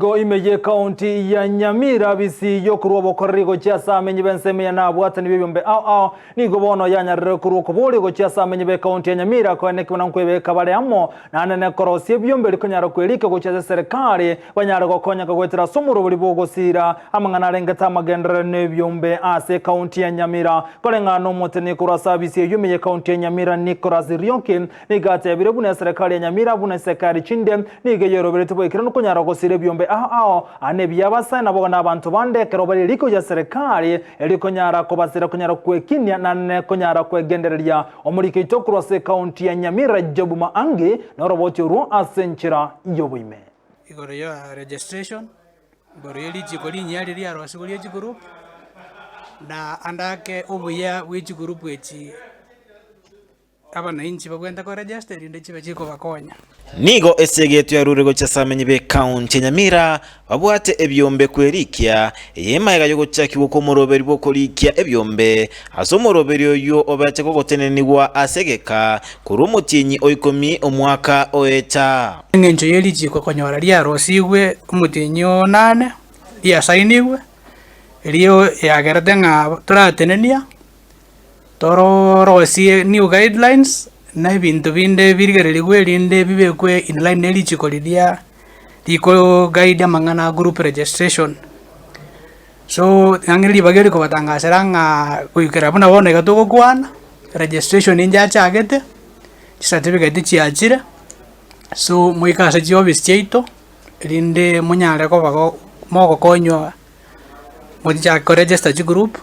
Go imeje county ya Nyamira bisi yokurwa bokorrigo chiasa amenye benseme ya nabwata ni bibombe nigo bono ya nyarre kurwa kobole go chiasa amenye be county ya Nyamira ko ene kibona kwebe kabale amo na nene korosie byombe likonyara kwelika go chiasa serikali banyara go konya gwetera somuro buli bogosira amangana rengeta magendere ne byombe ase county ya Nyamira kolenga no motene kurasa bisi yumeje county ya Nyamira Nicolas Rionkin nigate birebune serikali ya Nyamira bune sekari chinde nige yorobere tubo ikirano konyara go sire byombe ane byabasa nabo n'abantu bande kerobali liko ya serikali eliko nyara ko basira kunyara kwekinya na kunyara kwegendereria omurike itokuro se county ya Nyamira jobuma ange na roboti ru asenchira yobuime igoro ya registration igoro yeli jikoli nyali ria rwasigoli ya group na andake obuya wiji group wechi abana inchi bagwenda ko register inde chibe chiko bakonya nigo esegetu ya rurego chasamenye be county Nyamira babwate ebyombe kwerikia yema yago chakiwo ko moroberi bokolikia ebyombe asomoroberi oyo obache ko goteneniwa asegeka kurumutinyi oikomi omwaka oeta ngenjo yeli chiko konyora ria rosigwe umutinyo 8 ya sainiwe rio yagerdenga turatenenia rosi new guidelines na bintu binde birgererigwe rinde bibekwe in line nelichikolidia liko guide mangana group registration so angeli bageri ko batangasiranga kuikera buna bone gatoko kwana registration inja chagete certificate chiachira so muikasa jobis cheito rinde munyale ko bago moko konyo muja ko register group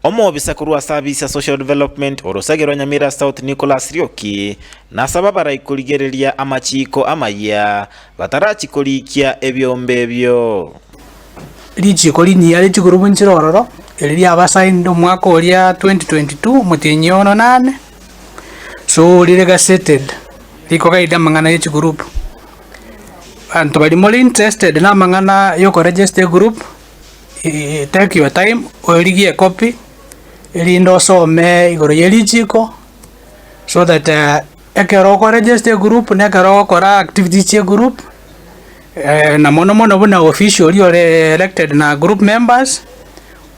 Omo bisakurwa service ya social development orosagero Nyamira South Nicolas Rioki na sababara ikoligereria amachiko amaya batarachi kolikia ebyombe byo lichi kolini yale chikurubu nchirororo eli abasaindo mwaka olia 2022 mutinyo 8 so lilega settled liko kaida mangana yechi group anto bali more interested na mangana yoko register group take your time oligie copy elindo some igoro yelichiko so that ekero ko register group ne kero kora activity che group na mono buna official yo elected na group members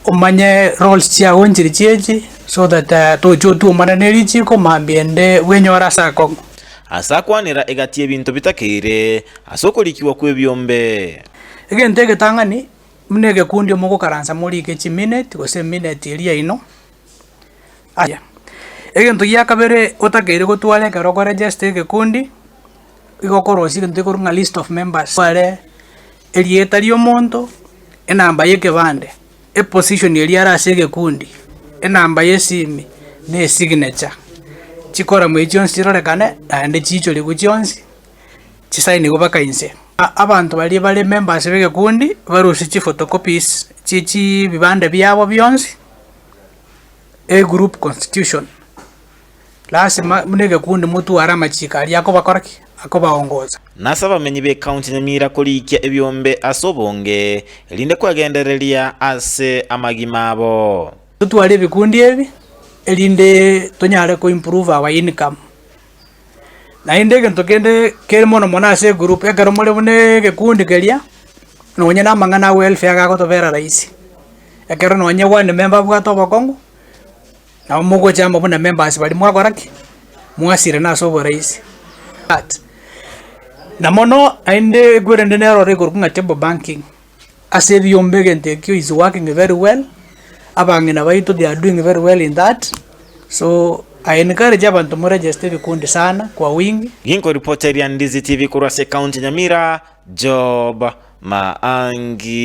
umanye roles chia wonjiri cheji so that to jotu mananelichiko mambiende wenyora sako asakwanira egatie bintu bitakire asokolikiwa kwebyombe egentege tangani mnege kundi moko karanza muri ke chi minute gose minute iria ino aya egento ya kabere otakere gotwale karo ko register ke kundi igokorosi kente kurunga list of members wale elieta lyo monto enamba yeke bande e position elia rasege kundi enamba yesimi ne signature chikora mwejonsi rorekane ande chicho ligujonsi chisaini gobaka inse abantu bali members bege kundi barusi chi photocopies chichi bibande byabo byonsi a group constitution lazima munege kundi mutu arama chikali yako bakoraki akobaongoza nasaba menyi be county Nyamira kolikia ebyombe asobonge elinde kwagendereria ase amagimabo tutu ali bikundi ebi elinde tonyale ko improve our income na indege ntokende kere mono mona ase group ekero mole bune gekundi kelia nonya na mangana welfare ga gotobera raisi ekero nonya one member bwa to bokongo na mugo chamba buna members bali mwakoraki mwasire na sobo raisi na mono ainde gwere nero record kunga table banking ase byombe gente is working very well abangina baito they are doing very well in that so I encourage abantu mu register vikundi sana kwa wingi. Ginko reporter ya Ndizi TV kurase county Nyamira Job Maangi.